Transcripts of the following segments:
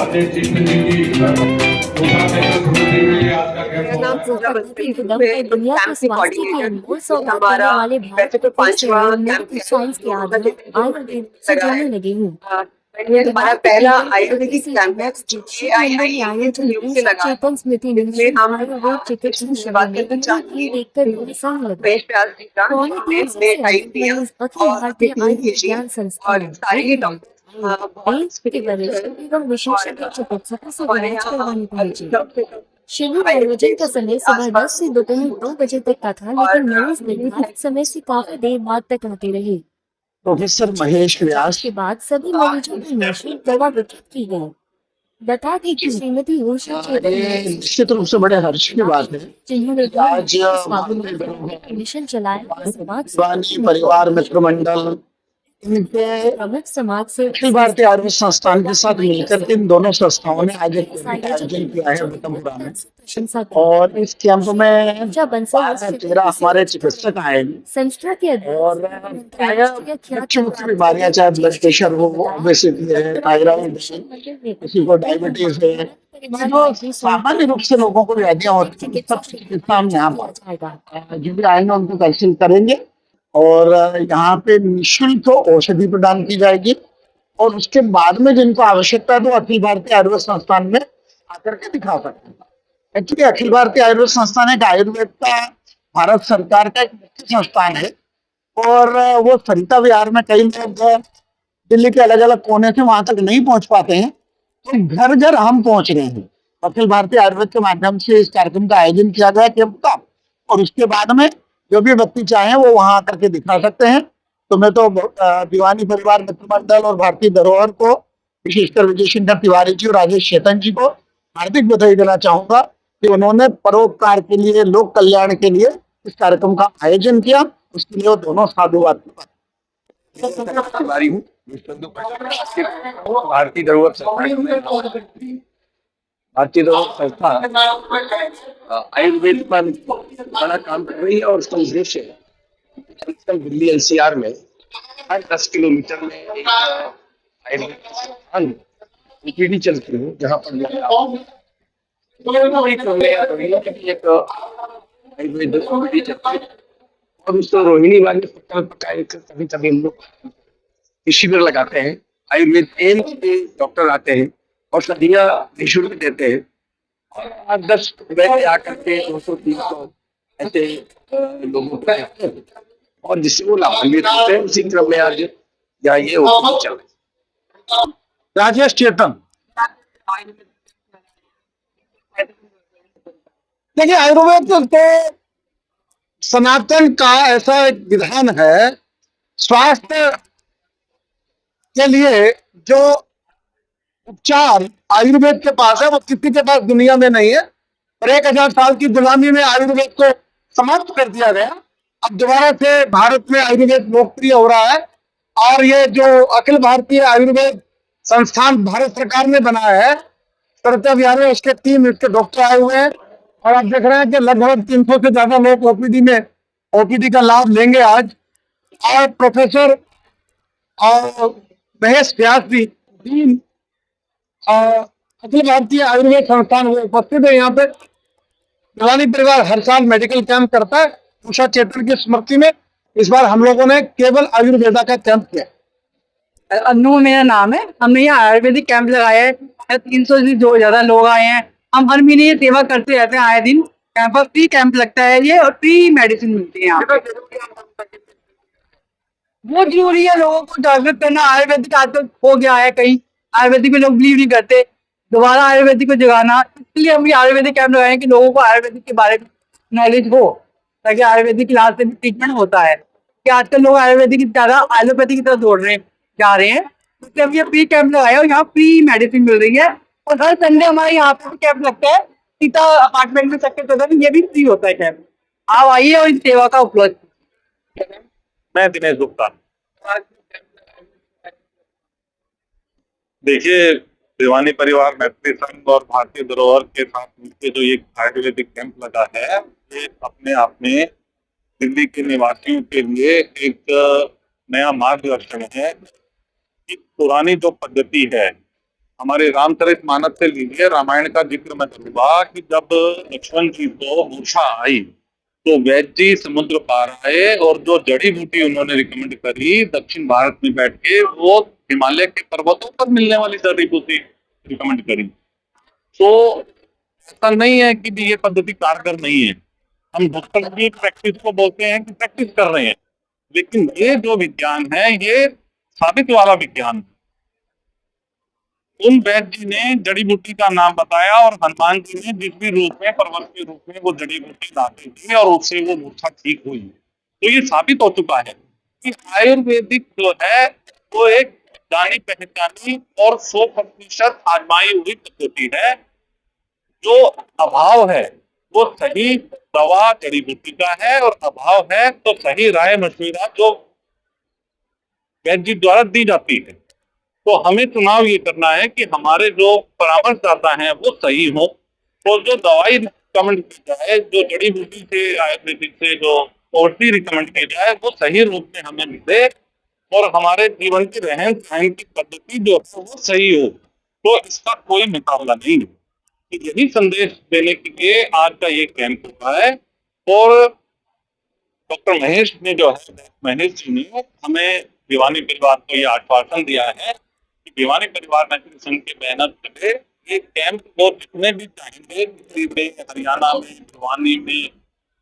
मेरा नाम पूजा बंसी है। मैं कैंप की कोऑर्डिनेटर हमारा वैसे तो 5वां कैंप है, 2 बजे से 2 घंटे लगा है। ये हमारा पहला आयुर्वेदिक कैंप है जो AIIMS न्यू से लगा है, जिसमें हम जिसकी बात करना चाहेंगे प्रवेश व्यास जी का जिन्होंने टाइम दिया और 3 केजी और सारे ही डॉक्टर बहुत एक्सपीरियंस और यहाँ डॉक्टर शिविर आयोजन का समय सुबह 10 से दोपहर 2 बजे तक का था, लेकिन मरीज निर्धारित समय से काफी देर बाद तक आते रहे। प्रोफेसर महेश व्यास के बाद सभी मरीजों को निःशुल्क दवा वितरित की गई। बता दें कि श्रीमती उषा ये निश्चित रूप से बड़े हर्ष की बात है। जिन्होंने आज मिशन चलाया, दीवानी परिवार मित्र मंडल इनके प्रमुख समाज से अखिल भारतीय आयुर्वेद संस्थान के साथ मिलकर इन दोनों संस्थाओं ने आज एक आयोजन किया है विक्रमपुरा में, और इस कैंप में 13 हमारे चिकित्सक आए संस्था के और मुख्य मुख्य बीमारियां चाहे ब्लड प्रेशर हो, ओबेसिटी है, थायराइड है, किसी को डायबिटीज है, जो सामान्य रूप से लोगों को व्याधियां होती है, सब चिकित्सा हम यहाँ पर जो भी आएंगे उनको कंसल्ट करेंगे और यहाँ पे निःशुल्क औषधि प्रदान की जाएगी। और उसके बाद में जिनको आवश्यकता है तो अखिल भारतीय आयुर्वेद संस्थान में आकर के दिखा सकते हैं। एक्चुअली अखिल भारतीय आयुर्वेद संस्थान एक आयुर्वेद का भारत सरकार का एक मुख्य संस्थान है और वो सरिता विहार में कई लोग दिल्ली के अलग अलग कोने से वहां तक नहीं पहुंच पाते हैं, तो घर घर हम पहुंच रहे हैं। अखिल भारतीय आयुर्वेद के माध्यम से इस कार्यक्रम का आयोजन किया गया कैंप का, और उसके बाद में जो भी व्यक्ति चाहे वो वहां आकर के दिखा सकते हैं। तो मैं तो दीवानी परिवार मित्र मंडल और भारतीय धरोहर को, विशेषकर विजय शंकर तिवारी जी और राजेश चेतन जी को हार्दिक बधाई देना चाहूंगा कि उन्होंने परोपकार के लिए, लोक कल्याण के लिए इस कार्यक्रम का आयोजन किया। उसके लिए वो दोनों साधुवाद भारतीय धरोहर संस्था आयुर्वेद पर बड़ा काम कर रही है और उसका उद्देश्य है दिल्ली NCR में हर 10 किलोमीटर में एक आयुर्वेद OPD चलती है, जहाँ पर एक आयुर्वेद OPD चलती है और उसको रोहिणी वाले प्रकल्प का एक कभी कभी हम लोग शिविर लगाते हैं। आयुर्वेद एम्स के डॉक्टर आते हैं और सदियाँ निःशुल्क देते हैं और 10 रुपए आकर के 200-300 ऐसे लोगों को और जिससे वो लाभान्वित होते हैं। उसी क्रम में आज यहाँ ये OPD चल रहा है। राजेश चेतन, देखिए आयुर्वेद तो सनातन का ऐसा एक विधान है, स्वास्थ्य के लिए जो उपचार आयुर्वेद के पास है वो किसी के पास दुनिया में नहीं है। और 1000 साल की गुलामी में आयुर्वेद को समाप्त कर दिया गया। अब दोबारा से भारत में आयुर्वेद लोकप्रिय हो रहा है और ये जो अखिल भारतीय आयुर्वेद संस्थान भारत सरकार ने बनाया है, सरिता विहार में उसके 3 इसके डॉक्टर आए हुए हैं और आप देख रहे हैं कि लगभग 300 से ज्यादा लोग OPD का लाभ लेंगे आज। और प्रोफेसर महेश व्यास जी डीन अखिल भारतीय आयुर्वेद संस्थान वो उपस्थित है। यहाँ पे दीवानी परिवार हर साल मेडिकल कैंप करता है उषा चेतन की स्मृति में। इस बार हम लोगों ने केवल आयुर्वेदा का कैंप किया। अन्नू मेरा नाम है। हमने यहाँ आयुर्वेदिक कैंप लगाया है, 300 से ज्यादा लोग आए हैं। हम हर महीने ये सेवा करते रहते हैं। आए दिन कैंप पर फ्री कैंप लगता है ये, और फ्री मेडिसिन मिलती है यहाँ पे। बहुत जरूरी है लोगों को जागृत करना। आयुर्वेदिक आजकल हो गया है, कहीं आयुर्वेदिक में लोग बिलीव नहीं करते, दोबारा आयुर्वेदिक को जगाना। इसलिए हम ये आयुर्वेदिक कैंप लगाए कि लोगों को आयुर्वेदिक के बारे में नॉलेज हो, ताकि आयुर्वेदिक इलाज से भी ट्रीटमेंट होता है। कि आजकल लोग आयुर्वेदिक की ज्यादा एलोपैथी की तरफ दौड़ रहे जा रहे हैं। इसलिए हम ये फ्री कैंप लगाया और यहाँ फ्री मेडिसिन मिल रही है। और हर संडे हमारे यहाँ पे कैंप लगता है सीता अपार्टमेंट में, सेक्टर 14 में। ये भी फ्री होता है कैंप। आप आइए और इस सेवा का उपलब्ध। मैं दिनेश गुप्ता। देखिए, दीवानी परिवार मैत्री संघ और भारतीय धरोहर के साथ मिलकर जो ये आयुर्वेदिक कैंप लगा है, ये अपने आप में दिल्ली के निवासियों के लिए एक नया मार्गदर्शन है कि पुरानी जो पद्धति है हमारे रामचरितमानस से लीजिए, रामायण का जिक्र मैं करूंगा कि जब लक्ष्मण जी को मूर्छा आई तो वैद्य जी समुद्र पार आए और जो जड़ी बूटी उन्होंने रिकमेंड करी दक्षिण भारत में बैठ के, वो हिमालय के पर्वतों पर मिलने वाली जड़ी बूटी रिकमेंड करी। तो ऐसा नहीं है कि ये पद्धति कारगर नहीं है। हम डॉक्टर की प्रैक्टिस को बोलते हैं कि प्रैक्टिस कर रहे हैं, लेकिन ये जो विज्ञान है ये साबित वाला विज्ञान है। उन वैद्य जी ने जड़ी बूटी का नाम बताया और हनुमान जी ने जिस भी रूप में, पर्वत के रूप में वो जड़ी बूटी लाते थे और उससे वो मूर्छा ठीक हुई। तो ये साबित हो चुका है कि आयुर्वेदिक जो है वो एक जानी पहचानी और 100% आजमाई हुई पद्धति है। जो अभाव है वो सही दवा जड़ी बूटी का है और अभाव है तो सही राय मशविरा जो वैद्य जी द्वारा दी जाती है। तो हमें चुनाव ये करना है कि हमारे जो परामर्शदाता हैं वो सही हो, और जो दवाई रिकमेंड की जाए, जो जड़ी बूटी से आयुर्वेदिक से जो औषधि रिकमेंड की जाए वो सही रूप में हमें मिले और हमारे जीवन की रहन सहन की पद्धति जो है वो सही हो। तो इसका कोई मुकाबला नहीं है। तो यही संदेश देने के लिए आज का ये कैंप हुआ है। और डॉक्टर महेश ने जो है, महेश जी ने हमें भिवानी परिवार को ये आश्वासन दिया है कि भिवानी परिवार मैत्री संघ की मेहनत करे ये कैंप वो जितने भी चाहेंगे, दिल्ली में, हरियाणा में, भिवानी में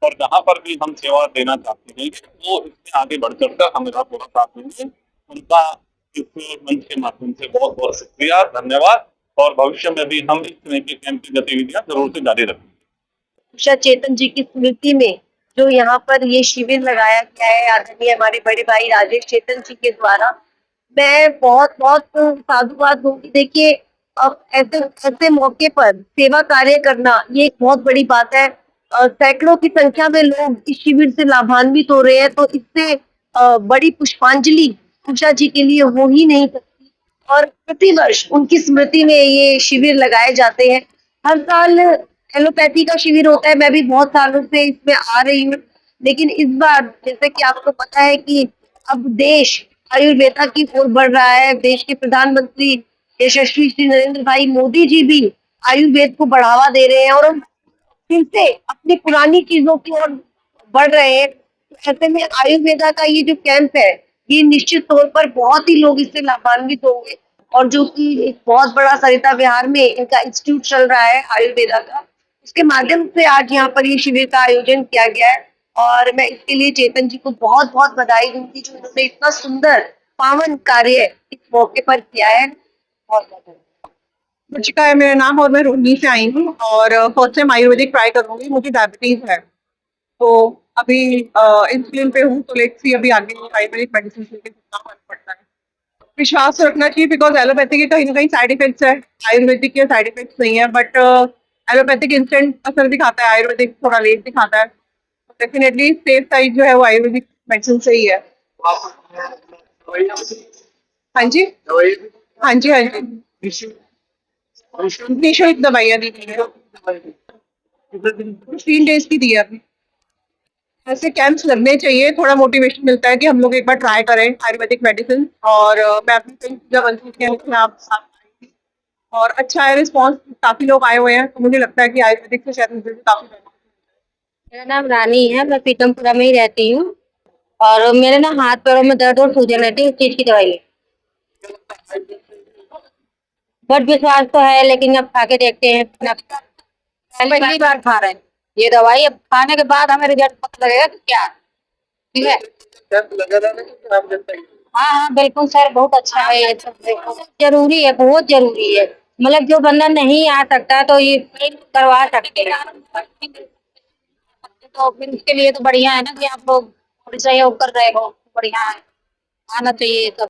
और जहाँ पर भी हम सेवा देना चाहते हैं वो इसमें आगे बढ़ कर हमें पूरा साथ देंगे। उनका इस मंच के माध्यम से बहुत बहुत शुक्रिया, धन्यवाद। और भविष्य में भी हम इस तरह के कैंप की गतिविधियां जरूर से जारी रखेंगे। उषा चेतन जी की स्मृति में जो यहाँ पर ये शिविर लगाया गया है आदरणीय हमारे बड़े भाई राजेश चेतन जी के द्वारा, मैं बहुत बहुत साधुवाद दूंगी। देखिए, अब ऐसे मौके पर सेवा कार्य करना ये एक बहुत बड़ी बात है। सैकड़ों की संख्या में लोग इस शिविर से लाभान्वित हो रहे हैं, तो इससे बड़ी पुष्पांजलि उषा जी के लिए हो ही नहीं सकती। और प्रतिवर्ष उनकी स्मृति में ये शिविर लगाए जाते हैं। हर साल एलोपैथी का शिविर होता है, मैं भी बहुत सालों से इसमें आ रही हूँ, लेकिन इस बार जैसे कि आपको पता है कि अब देश आयुर्वेदा की ओर बढ़ रहा है। देश के प्रधानमंत्री यशस्वी श्री नरेंद्र भाई मोदी जी भी आयुर्वेद को बढ़ावा दे रहे हैं और हम फिर से अपनी पुरानी चीजों की ओर बढ़ रहे हैं। ऐसे में आयुर्वेदा का ये जो कैंप है ये निश्चित तौर पर बहुत ही लोग इससे लाभान्वित होंगे। और जो कि एक बहुत बड़ा सरिता विहार में इनका इंस्टीट्यूट चल रहा है आयुर्वेदा का, उसके माध्यम से आज यहाँ पर ये शिविर का आयोजन किया गया है। और मैं इसके लिए चेतन जी को बहुत बहुत बधाई दूंगी जो उन्होंने इतना सुंदर पावन कार्य इस मौके पर किया है। बहुत बहुत रुचिका है मेरा नाम और मैं रोहिणी से आई हूँ और फर्स्ट टाइम आयुर्वेदिक ट्राई करूंगी। मुझे डायबिटीज है तो अभी इंसुलिन पे हूँ, तो लेट्स सी अभी आगे आयुर्वेदिक मेडिसिन लेके कितना फर्क पड़ता है। विश्वास रखना चाहिए बिकॉज एलोपैथी के कहीं ना कहीं साइड इफेक्ट्स है, आयुर्वेदिक के साइड इफेक्ट्स नहीं है। बट एलोपैथिक इंस्टेंट असर दिखाता है, आयुर्वेदिक थोड़ा लेट दिखाता है। डेफिनेटली सेफ साइड जो है वो आयुर्वेदिक मेडिसिन से ही है। हाँ जी, हाँ जी, हाँ जी, निःशुल्क दवाइयाँ दी गई है, 3 डेज की दी है अभी। ऐसे कैंप्स लगने चाहिए, थोड़ा मोटिवेशन मिलता है कि हम लोग एक बार ट्राई करें आयुर्वेदिक मेडिसिन। और मैं अपनी जब के आप साथ आई थी और अच्छा है रिस्पॉन्स, काफी लोग आए हुए हैं, तो मुझे लगता है कि आयुर्वेदिक से शायद मुझे काफी मेरा नाम रानी है, मैं पीतमपुरा में ही रहती हूँ और मेरे ना हाथ पैरों में दर्द और सूजन रहती है, इस चीज की दवाई है। बट विश्वास तो है लेकिन अब खा के देखते हैं। पहली बार खा रहे हैं ये दवाई, अब खाने के बाद हमें रिजल्ट पता लगेगा कि क्या। ठीक है, हाँ हाँ बिल्कुल सर, बहुत अच्छा है ये सब, जरूरी है, बहुत जरूरी है। मतलब जो बंदा नहीं आ सकता तो ये करवा सकते हैं, तो फिर उसके लिए तो बढ़िया है ना कि आप लोग सहयोग कर रहे हो, बढ़िया है, आना चाहिए सब।